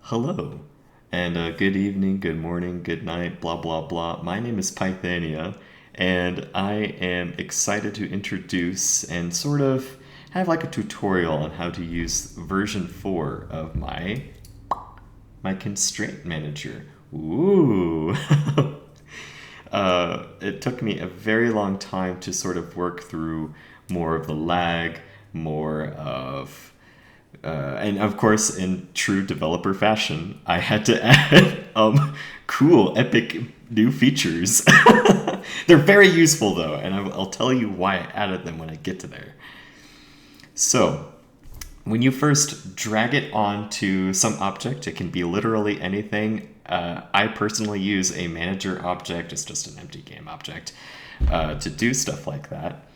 Hello, and good evening, good morning, good night, blah, blah, blah. My name is Pythania, and I am excited to introduce and sort of have like a tutorial on how to use version 4 of my constraint manager. Ooh. It took me a very long time to sort of work through more of the lag, more of and of course, in true developer fashion, I had to add cool, epic new features. They're very useful though, and I'll tell you why I added them when I get to there. So, when you first drag it onto some object, it can be literally anything. I personally use a manager object, it's just an empty game object, to do stuff like that.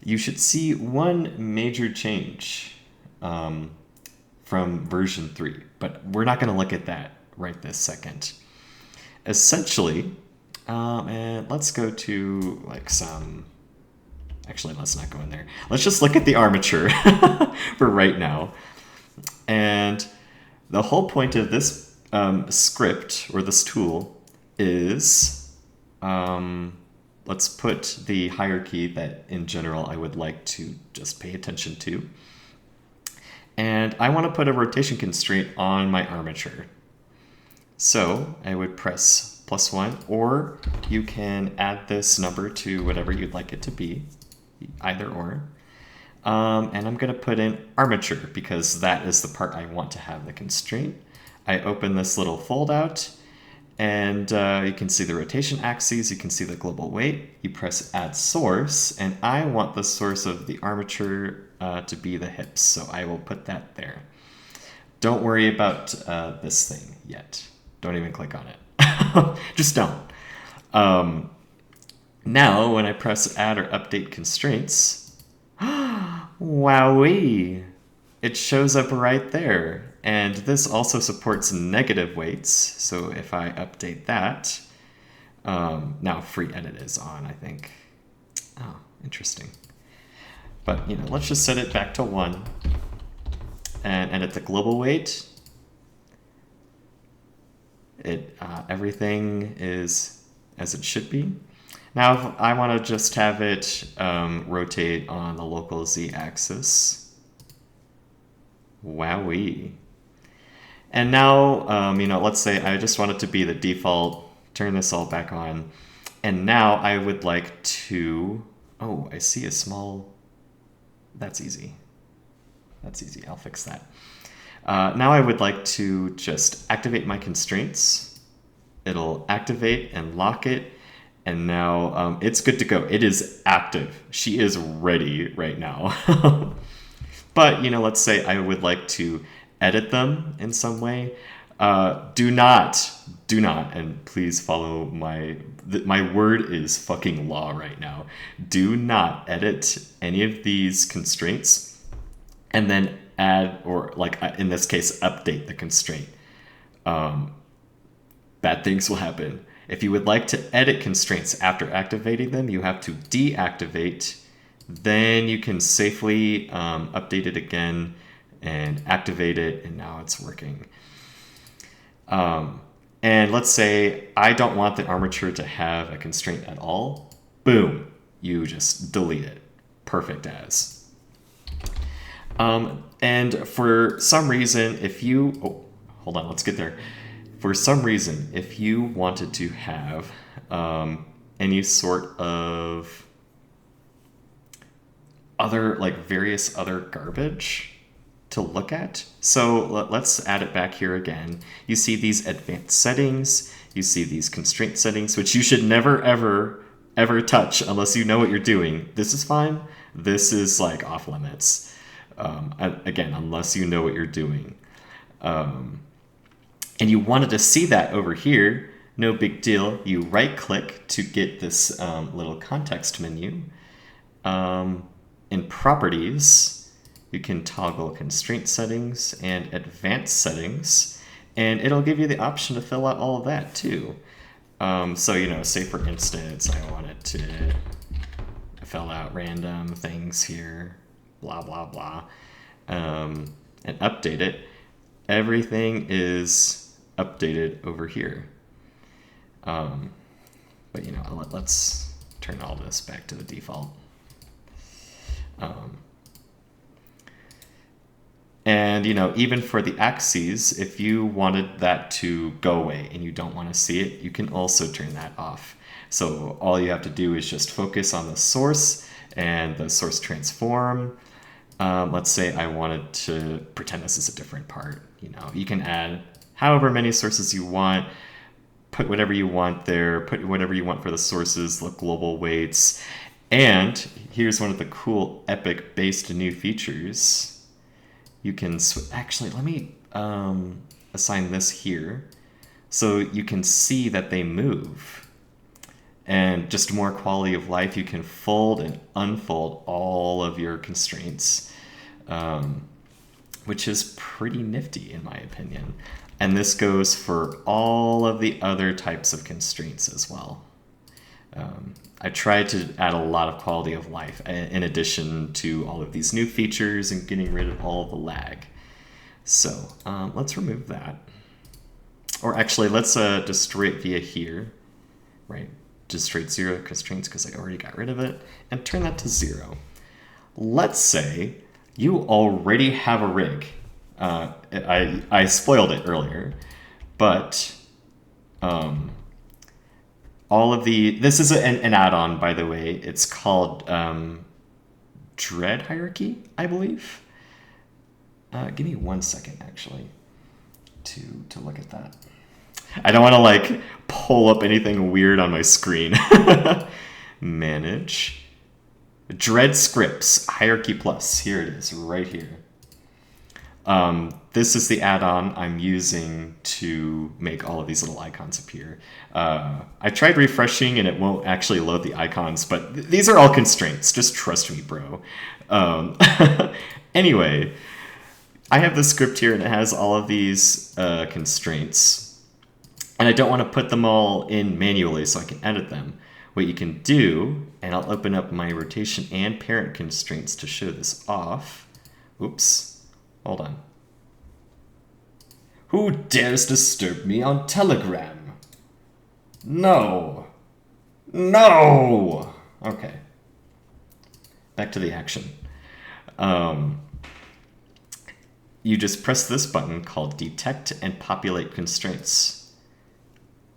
You should see one major change from version 3, but we're not going to look at that right this second. Essentially, and let's go to like some. Actually, let's not go in there. Let's just look at the armature for right now. And the whole point of this script or this tool is let's put the hierarchy that in general I would like to just pay attention to. And I want to put a rotation constraint on my armature. So I would press +1, or you can add this number to whatever you'd like it to be, either or. And I'm going to put in armature because that is the part I want to have the constraint. I open this little fold out, and you can see the rotation axes, you can see the global weight. You press add source, and I want the source of the armature to be the hips, so I will put that there. Don't worry about this thing yet. Don't even click on it. Just don't. Now, when I press add or update constraints, wowee, it shows up right there. And this also supports negative weights, so if I update that, now free edit is on, I think. Oh, interesting. But, let's just set it back to 1 and edit the global weight. Everything is as it should be. Now, if I want to just have it rotate on the local z-axis, wowee. And now, let's say I just want it to be the default, turn this all back on, and now I would like to, I see a small, that's easy. That's easy, I'll fix that. Now I would like to just activate my constraints. It'll activate and lock it, and now it's good to go. It is active. She is ready right now. But, let's say I would like to edit them in some way. Do not, and please follow my word is fucking law right now. Do not edit any of these constraints and then add, or like in this case, update the constraint. Bad things will happen. If you would like to edit constraints after activating them, you have to deactivate. Then you can safely update it again and activate it, and now it's working. And let's say I don't want the armature to have a constraint at all. Boom, you just delete it. Perfect as. And for some reason, if you, hold on, let's get there. For some reason, if you wanted to have any sort of other, like various other garbage to look at. So let's add it back here again. You see these advanced settings, you see these constraint settings, which you should never, ever touch unless you know what you're doing. This is fine. This is like off limits. Again, unless you know what you're doing. And you wanted to see that over here, no big deal. You right click to get this little context menu. In properties, you can toggle constraint settings and advanced settings, and it'll give you the option to fill out all of that too. So, say for instance, I wanted to fill out random things here, blah, blah, blah, and update it. everything is updated over here. But you know, let's turn all this back to the default. And you know, even for the axes, if you wanted that to go away and you don't want to see it, you can also turn that off. So all you have to do is just focus on the source and the source transform. Let's say I wanted to pretend this is a different part. You know, you can add however many sources you want, put whatever you want there, put whatever you want for the sources, the global weights. And here's one of the cool epic based new features. You can actually, let me assign this here so you can see that they move. And just more quality of life, you can fold and unfold all of your constraints, which is pretty nifty in my opinion. And this goes for all of the other types of constraints as well. I tried to add a lot of quality of life in addition to all of these new features and getting rid of all the lag. So let's remove that. Or actually, let's destroy it via here, right? Destroy 0 constraints because I already got rid of it, and turn that to 0. Let's say you already have a rig. I spoiled it earlier, but all of this is an add-on, by the way. It's called Dread Hierarchy, I believe. Give me 1 second, actually, to look at that. I don't want to like pull up anything weird on my screen. Manage. Dread Scripts, Hierarchy Plus. Here it is, right here. This is the add-on I'm using to make all of these little icons appear. I tried refreshing and it won't actually load the icons, but these are all constraints. Just trust me, bro. Anyway, I have this script here and it has all of these constraints. And I don't want to put them all in manually so I can edit them. What you can do, and I'll open up my rotation and parent constraints to show this off. Oops, hold on. Who dares disturb me on Telegram? No. No! Okay. Back to the action. You just press this button called Detect and Populate Constraints.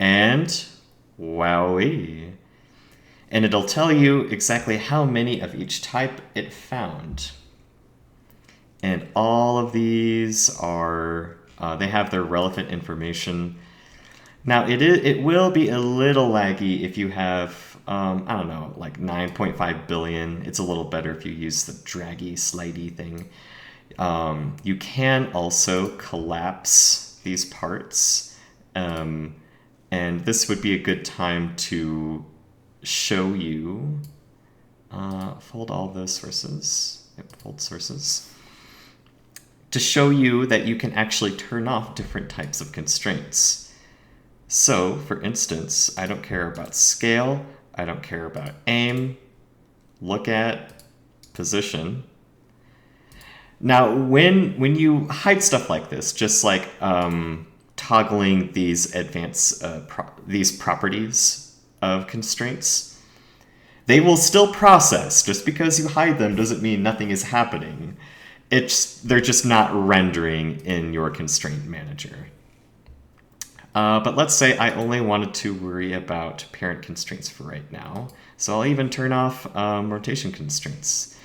And wowee. And it'll tell you exactly how many of each type it found. And all of these are, they have their relevant information. Now it will be a little laggy if you have, I don't know, like 9.5 billion. It's a little better if you use the draggy, slidey thing. You can also collapse these parts. And this would be a good time to show you, fold all those sources, fold sources, to show you that you can actually turn off different types of constraints. So, for instance, I don't care about scale, I don't care about aim, look at, position. Now, when you hide stuff like this, just like toggling these advanced these properties of constraints, they will still process. Just because you hide them doesn't mean nothing is happening. They're just not rendering in your constraint manager. But let's say I only wanted to worry about parent constraints for right now. So I'll even turn off rotation constraints.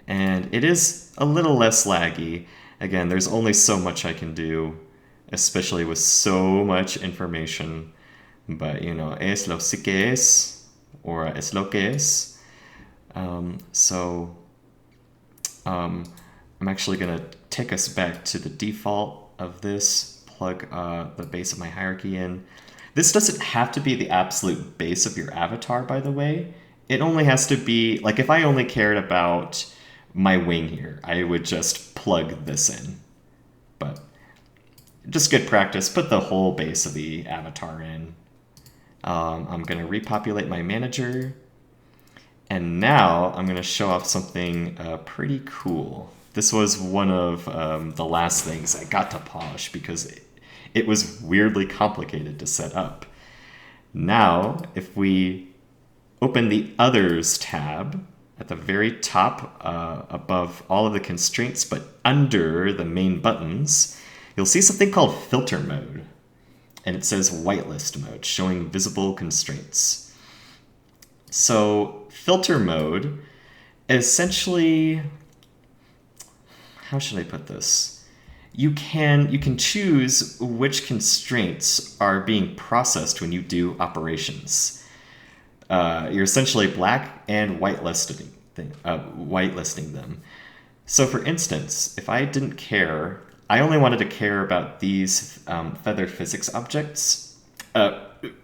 And it is a little less laggy. Again, there's only so much I can do, especially with so much information. But, you know, es lo sí que es, or es lo que es. I'm actually going to take us back to the default of this, plug the base of my hierarchy in. This doesn't have to be the absolute base of your avatar, by the way. It only has to be, like if I only cared about my wing here, I would just plug this in. But just good practice, put the whole base of the avatar in. I'm going to repopulate my manager. And now I'm going to show off something pretty cool. This was one of the last things I got to polish because it was weirdly complicated to set up. Now, if we open the Others tab at the very top above all of the constraints, but under the main buttons, you'll see something called Filter Mode. And it says Whitelist Mode, showing visible constraints. So Filter Mode, essentially, how should I put this? You can choose which constraints are being processed when you do operations. You're essentially black and whitelisting them. So for instance, if I didn't care, I only wanted to care about these feather physics objects.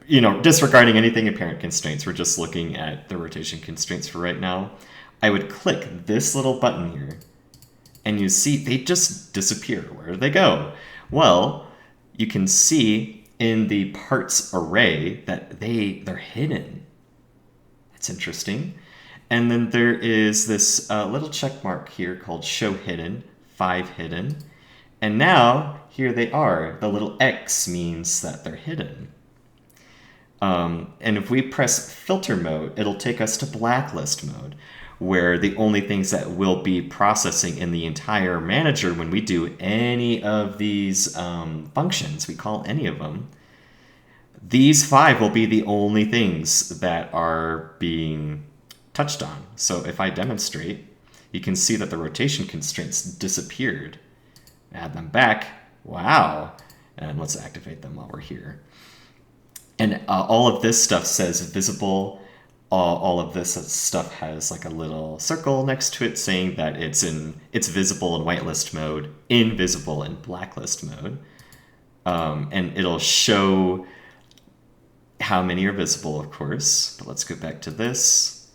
Disregarding anything in parent constraints, we're just looking at the rotation constraints for right now. I would click this little button here, and you see they just disappear. Where do they go? Well, you can see in the parts array that they're hidden. That's interesting. And then there is this little check mark here called Show Hidden, 5 hidden. And now, here they are. The little X means that they're hidden. And if we press Filter Mode, it'll take us to Blacklist Mode, where the only things that will be processing in the entire manager when we do any of these functions, we call any of them, these 5 will be the only things that are being touched on. So if I demonstrate, you can see that the rotation constraints disappeared. Add them back. Wow. And let's activate them while we're here. And all of this stuff says visible. All of this stuff has like a little circle next to it saying that it's visible in whitelist mode, invisible in blacklist mode. And it'll show how many are visible, of course. But let's go back to this.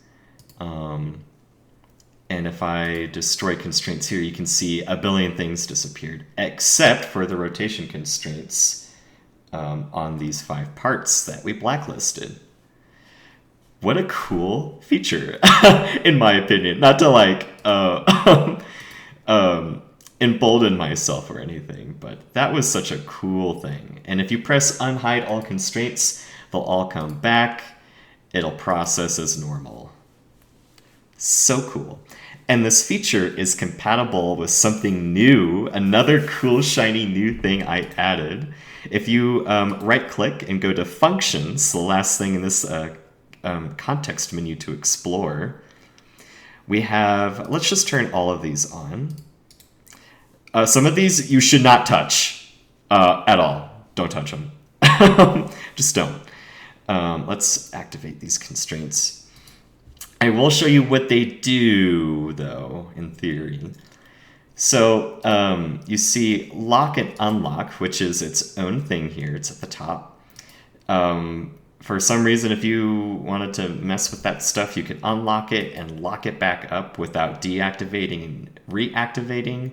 And if I destroy constraints here, you can see a billion things disappeared, except for the rotation constraints on these 5 parts that we blacklisted. What a cool feature, in my opinion. Not to like embolden myself or anything, but that was such a cool thing. And if you press unhide all constraints, they'll all come back. It'll process as normal. So cool. And this feature is compatible with something new, another cool, shiny new thing I added. If you right-click and go to Functions, the last thing in this context menu to explore, we have, let's just turn all of these on. Some of these you should not touch at all. Don't touch them. Just don't. Let's activate these constraints. I will show you what they do, though, in theory. So you see lock and unlock, which is its own thing here. It's at the top. For some reason, if you wanted to mess with that stuff, you could unlock it and lock it back up without deactivating and reactivating.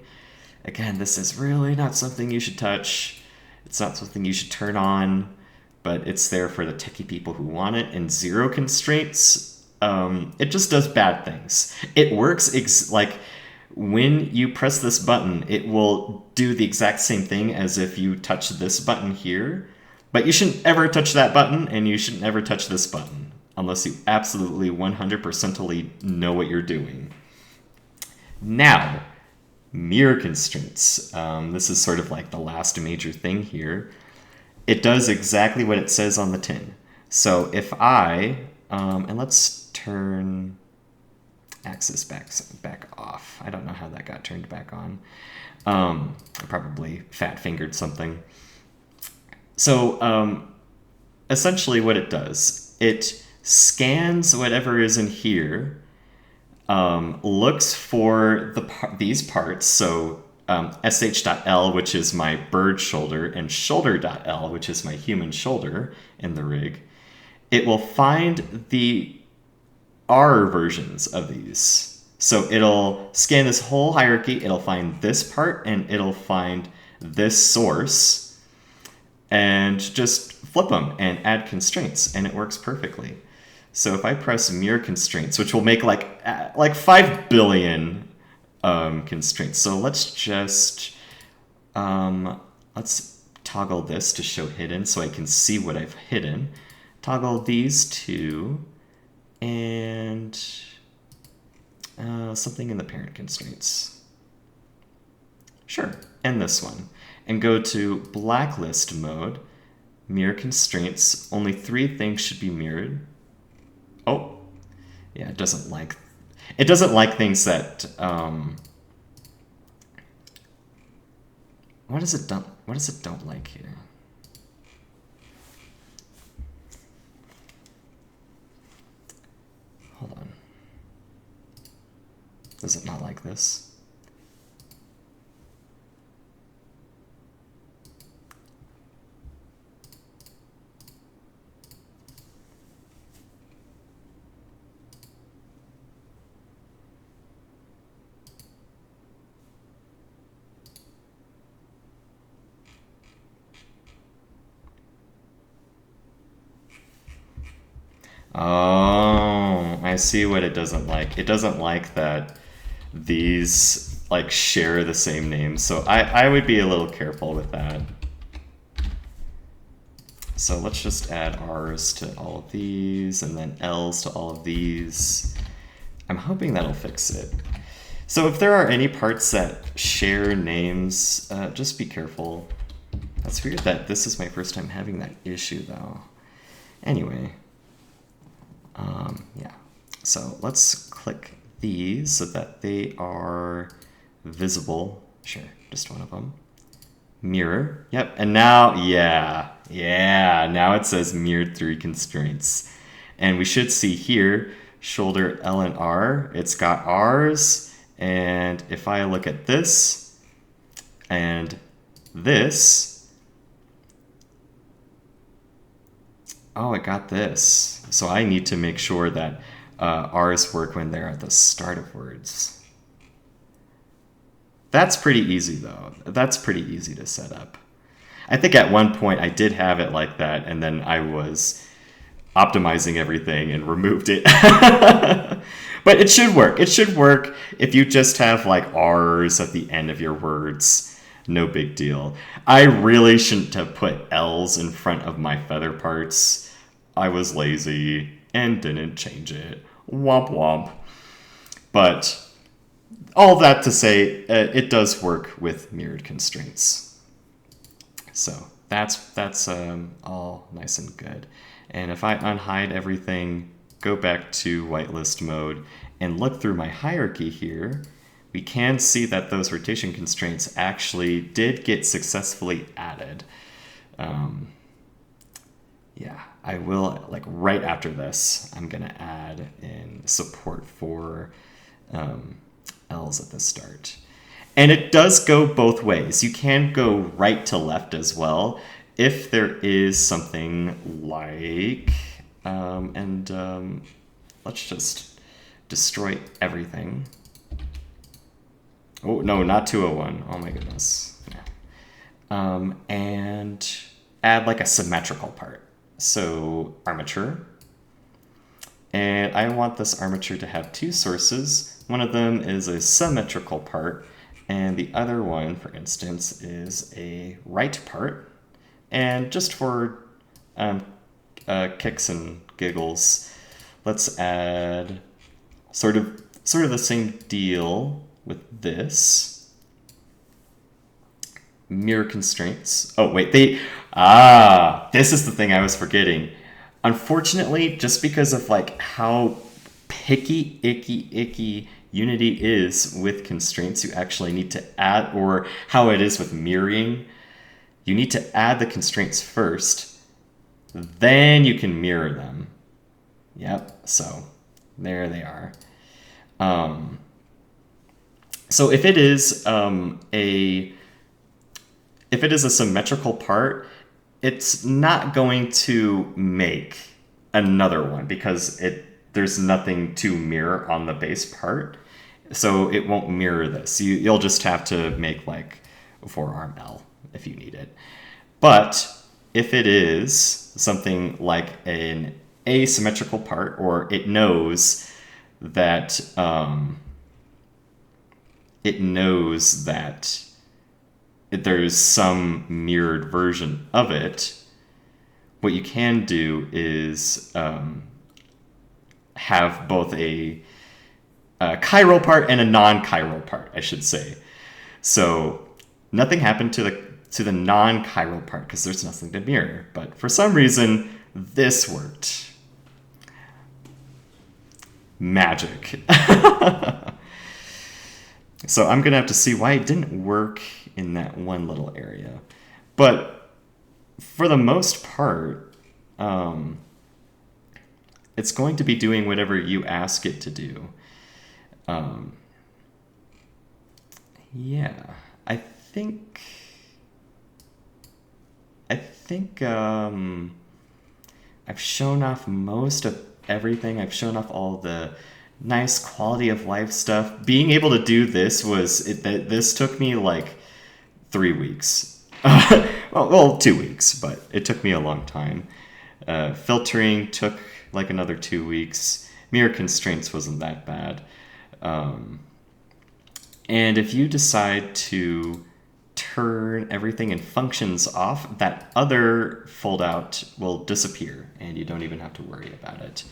Again, this is really not something you should touch. It's not something you should turn on, but it's there for the techie people who want it. And zero constraints, it just does bad things. It works like when you press this button, it will do the exact same thing as if you touch this button here. But you shouldn't ever touch that button, and you shouldn't ever touch this button unless you absolutely 100%ally know what you're doing. Now, mirror constraints. This is sort of like the last major thing here. It does exactly what it says on the tin. So if I, and let's turn axis back off. I don't know how that got turned back on. I probably fat-fingered something. So essentially what it does, it scans whatever is in here, looks for these parts, so sh.l, which is my bird shoulder, and shoulder.l, which is my human shoulder in the rig. It will find the R versions of these. So it'll scan this whole hierarchy, it'll find this part, and it'll find this source, and just flip them and add constraints, and it works perfectly. So if I press mirror constraints, which will make like 5 billion constraints. So let's just, let's toggle this to show hidden so I can see what I've hidden. Toggle these two and something in the parent constraints. Sure, and this one. And go to blacklist mode, mirror constraints. Only 3 things should be mirrored. Oh, yeah, it doesn't like things that what does it don't like here? Hold on. Does it not like this? Oh, I see what it doesn't like. It doesn't like that these like share the same name. So I would be a little careful with that. So let's just add R's to all of these and then L's to all of these. I'm hoping that'll fix it. So if there are any parts that share names, just be careful. That's weird that this is my first time having that issue though. Anyway. Yeah, so let's click these so that they are visible. Sure, just one of them. Mirror, yep, and now, yeah, now it says mirrored 3 constraints. And we should see here, shoulder L and R, it's got R's, and if I look at this and this, oh, it got this. So I need to make sure that R's work when they're at the start of words. That's pretty easy though. That's pretty easy to set up. I think at one point I did have it like that and then I was optimizing everything and removed it. But it should work. It should work if you just have like R's at the end of your words. No big deal. I really shouldn't have put L's in front of my feather parts. I was lazy and didn't change it. Womp womp. But all that to say, it does work with mirrored constraints. So that's all nice and good. And if I unhide everything, go back to whitelist mode, and look through my hierarchy here, we can see that those rotation constraints actually did get successfully added. Yeah, I will, like right after this, I'm gonna add in support for L's at the start. And it does go both ways. You can go right to left as well if there is something like, let's just destroy everything. Oh, no, not 201. Oh my goodness. Yeah. And add like a symmetrical part. So armature. And I want this armature to have 2 sources. One of them is a symmetrical part, and the other one, for instance, is a right part. And just for kicks and giggles, let's add sort of the same deal with this. Mirror constraints. Oh, wait, this is the thing I was forgetting. Unfortunately, just because of like how picky, icky Unity is with constraints, you actually need to add, or how it is with mirroring, you need to add the constraints first, then you can mirror them. Yep, so there they are. So if it is a symmetrical part, it's not going to make another one because there's nothing to mirror on the base part. So it won't mirror this. You'll just have to make like a forearm L if you need it. But if it is something like an asymmetrical part, or it knows that it knows that there's some mirrored version of it, what you can do is have both a chiral part and a non-chiral part, I should say. So nothing happened to the non-chiral part because there's nothing to mirror. But for some reason, this worked. Magic. So I'm going to have to see why it didn't work in that one little area. But for the most part, it's going to be doing whatever you ask it to do. Yeah, I think I've shown off most of everything. I've shown off all the nice quality of life stuff. Being able to do this this took me like 3 weeks. well, 2 weeks, but it took me a long time. Filtering took like another 2 weeks. Mirror constraints wasn't that bad. And if you decide to turn everything in functions off, that other fold-out will disappear, and you don't even have to worry about it.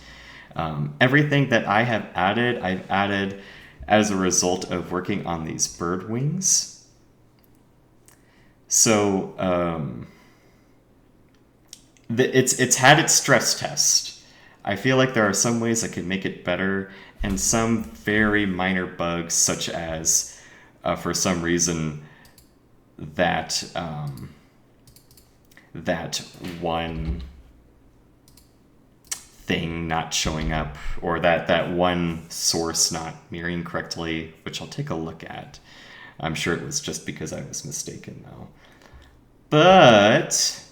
Everything that I have added, I've added as a result of working on these bird wings. So it's had its stress test. I feel like there are some ways I could make it better, and some very minor bugs, such as for some reason that that one thing not showing up, or that one source not mirroring correctly, which I'll take a look at. I'm sure it was just because I was mistaken, though. But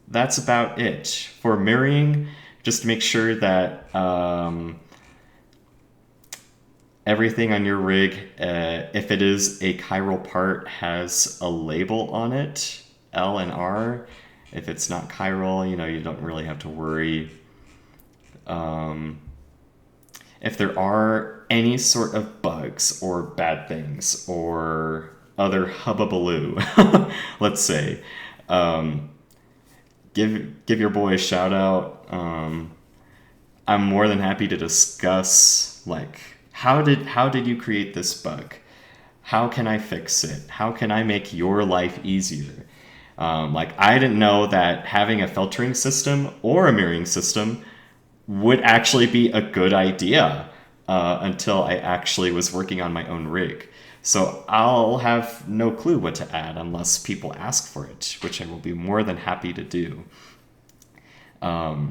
that's about it for mirroring. Just to make sure that everything on your rig, if it is a chiral part, has a label on it, L and R. If it's not chiral, you don't really have to worry. If there are any sort of bugs or bad things or other hubbubaloo, let's say, give your boy a shout out. I'm more than happy to discuss, like, how did you create this bug? How can I fix it? How can I make your life easier? Like, I didn't know that having a filtering system or a mirroring system would actually be a good idea until I actually was working on my own rig. So I'll have no clue what to add unless people ask for it, which I will be more than happy to do. I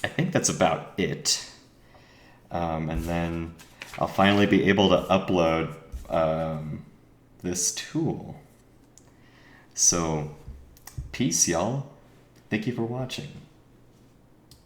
think that's about it. And then I'll finally be able to upload this tool. So, peace, y'all. Thank you for watching.